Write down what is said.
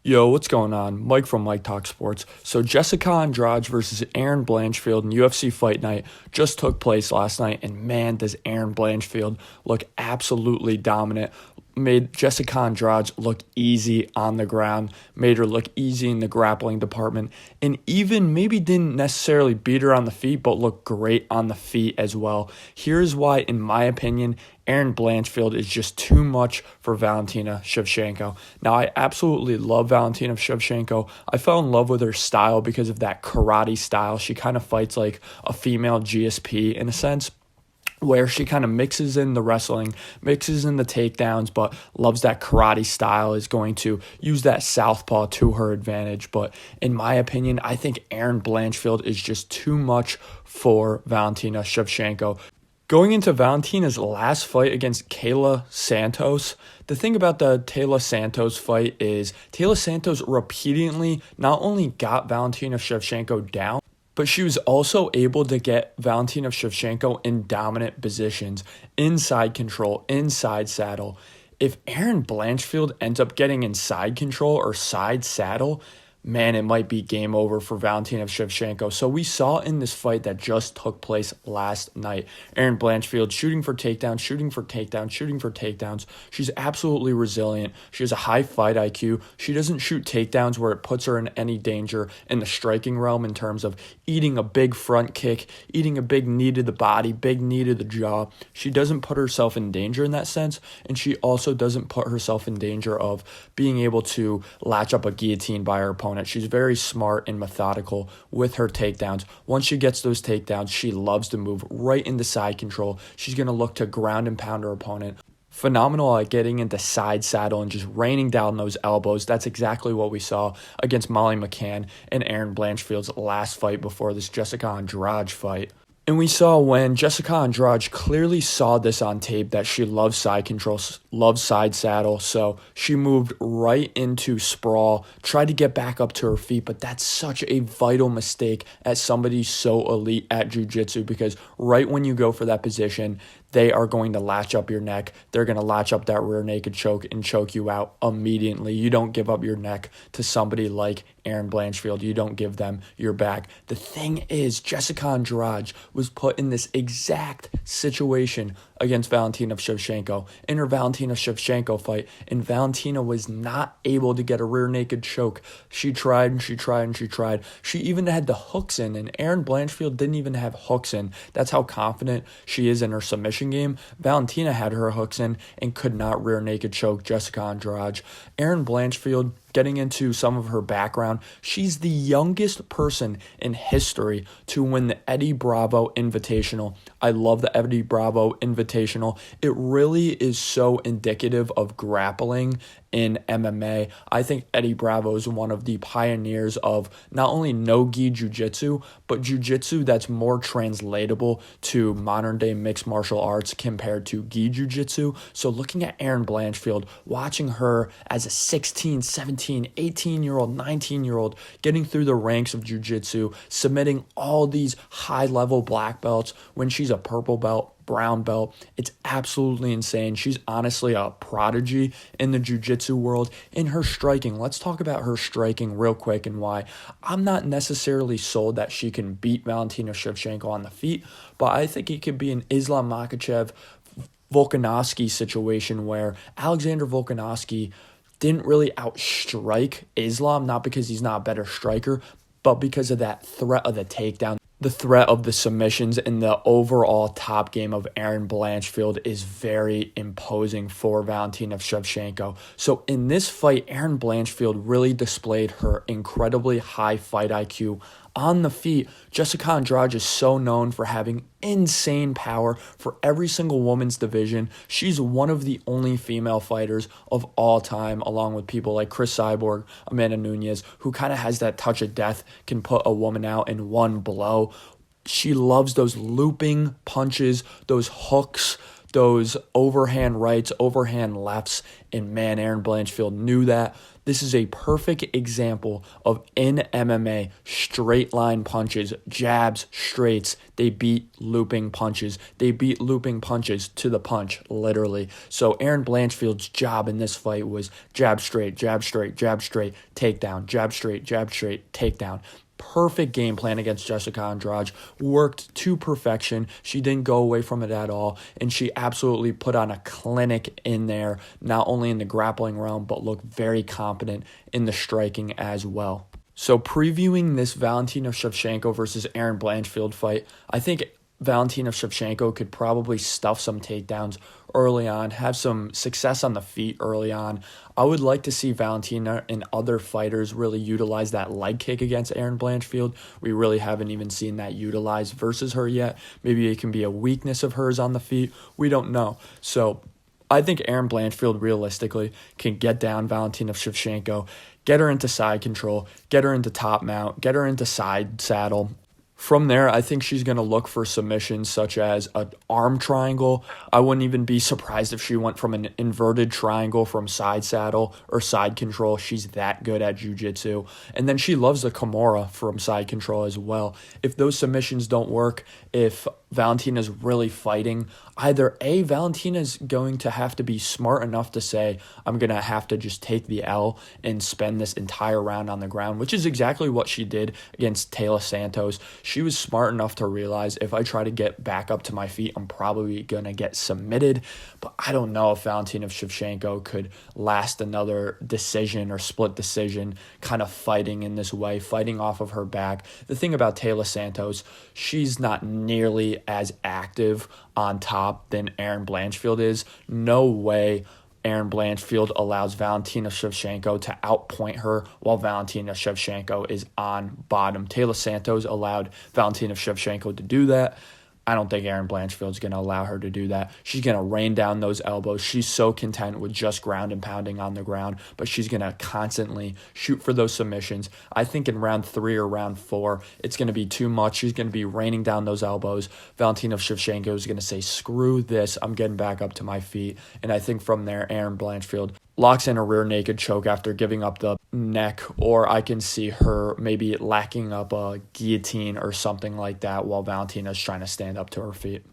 Yo, what's going on? Mike from Mike Talk Sports. So Jessica Andrade versus Erin Blanchfield in UFC Fight Night just took place last night, and man, does Erin Blanchfield look absolutely dominant. Made Jessica Andrade look easy on the ground, made her look easy in the grappling department, and even maybe didn't necessarily beat her on the feet, but looked great on the feet as well. Here's why, in my opinion, Erin Blanchfield is just too much for Valentina Shevchenko. Now, I absolutely love Valentina Shevchenko. I fell in love with her style because of that karate style. She kind of fights like a female GSP in a sense, where she kind of mixes in the wrestling, mixes in the takedowns, but loves that karate style, is going to use that southpaw to her advantage. But in my opinion, I think Erin Blanchfield is just too much for Valentina Shevchenko. Going into Valentina's last fight against Taila Santos, the thing about the Taila Santos fight is Taila Santos repeatedly not only got Valentina Shevchenko down, but she was also able to get Valentina Shevchenko in dominant positions, inside control, inside saddle. If Erin Blanchfield ends up getting inside control or side saddle, man, it might be game over for Valentina Shevchenko. So we saw in this fight that just took place last night, Erin Blanchfield shooting for takedowns, shooting for takedowns, shooting for takedowns. She's absolutely resilient. She has a high fight IQ. She doesn't shoot takedowns where it puts her in any danger in the striking realm in terms of eating a big front kick, eating a big knee to the body, big knee to the jaw. She doesn't put herself in danger in that sense, and she also doesn't put herself in danger of being able to latch up a guillotine by her opponent. She's very smart and methodical with her takedowns. Once she gets those takedowns, she loves to move right into side control. She's going to look to ground and pound her opponent. Phenomenal at getting into side saddle and just raining down those elbows. That's exactly what we saw against Molly McCann and Erin Blanchfield's last fight before this Jessica Andrade fight. And we saw when Jessica Andrade clearly saw this on tape that she loves side control, loves side saddle. So she moved right into sprawl, tried to get back up to her feet. But that's such a vital mistake as somebody so elite at jiu-jitsu, because right when you go for that position, they are going to latch up your neck. They're going to latch up that rear naked choke and choke you out immediately. You don't give up your neck to somebody like Erin Blanchfield. You don't give them your back. The thing is, Jessica Andrade was put in this exact situation against Valentina Shevchenko in her Valentina Shevchenko fight, and Valentina was not able to get a rear naked choke. She tried and she tried and she tried. She even had the hooks in, and Erin Blanchfield didn't even have hooks in. That's how confident she is in her submission game. Valentina had her hooks in and could not rear naked choke Jessica Andrade. Erin Blanchfield, getting into some of her background, she's the youngest person in history to win the Eddie Bravo Invitational. I love the Eddie Bravo Invitational. It really is so indicative of grappling in MMA. I think Eddie Bravo is one of the pioneers of not only no-gi jiu-jitsu, but jiu-jitsu that's more translatable to modern-day mixed martial arts compared to gi jiu-jitsu. So looking at Erin Blanchfield, watching her as a 16, 17, 18-year-old, 19-year-old, getting through the ranks of jiu-jitsu, submitting all these high-level black belts when she's a purple belt, brown belt. It's absolutely insane. She's honestly a prodigy in the jiu-jitsu world. In her striking, let's talk about her striking real quick and why I'm not necessarily sold that she can beat Valentina Shevchenko on the feet, but I think it could be an Islam Makhachev Volkanovski situation where Alexander Volkanovski didn't really outstrike Islam, not because he's not a better striker, but because of that threat of the takedown. The threat of the submissions and the overall top game of Erin Blanchfield is very imposing for Valentina Shevchenko. So in this fight, Erin Blanchfield really displayed her incredibly high fight IQ on the feet. Jessica Andrade is so known for having insane power for every single woman's division. She's one of the only female fighters of all time, along with people like Chris Cyborg, Amanda Nunes, who kind of has that touch of death, can put a woman out in one blow. She loves those looping punches, those hooks, those overhand rights, overhand lefts, and man, Erin Blanchfield knew that. This is a perfect example of in MMA, straight line punches, jabs, straights. They beat looping punches. They beat looping punches to the punch, literally. So Erin Blanchfield's job in this fight was jab straight, jab straight, jab straight, takedown, jab straight, takedown. Perfect game plan against Jessica Andrade, worked to perfection. She didn't go away from it at all, and she absolutely put on a clinic in there, not only in the grappling realm, but looked very competent in the striking as well. So previewing this Valentina Shevchenko versus Erin Blanchfield fight, I think Valentina Shevchenko could probably stuff some takedowns early on, have some success on the feet early on. I would like to see Valentina and other fighters really utilize that leg kick against Erin Blanchfield. We really haven't even seen that utilized versus her yet. Maybe it can be a weakness of hers on the feet. We don't know. So I think Erin Blanchfield realistically can get down Valentina Shevchenko, get her into side control, get her into top mount, get her into side saddle. From there, I think she's going to look for submissions such as an arm triangle. I wouldn't even be surprised if she went from an inverted triangle from side saddle or side control. She's that good at jiu-jitsu. And then she loves the Kimura from side control as well. If those submissions don't work, if Valentina's really fighting, either A, Valentina's going to have to be smart enough to say, I'm going to have to just take the L and spend this entire round on the ground, which is exactly what she did against Taila Santos. She was smart enough to realize if I try to get back up to my feet, I'm probably going to get submitted. But I don't know if Valentina Shevchenko could last another decision or split decision kind of fighting in this way, fighting off of her back. The thing about Taila Santos, she's not nearly as active on top than Erin Blanchfield is. No way Erin Blanchfield allows Valentina Shevchenko to outpoint her while Valentina Shevchenko is on bottom. Taila Santos allowed Valentina Shevchenko to do that. I don't think Erin Blanchfield's going to allow her to do that. She's going to rain down those elbows. She's so content with just ground and pounding on the ground, but she's going to constantly shoot for those submissions. I think in round 3 or round 4, it's going to be too much. She's going to be raining down those elbows. Valentina Shevchenko is going to say, screw this, I'm getting back up to my feet. And I think from there, Erin Blanchfield locks in a rear naked choke after giving up the neck, or I can see her maybe lacking up a guillotine or something like that while Valentina's trying to stand up to her feet.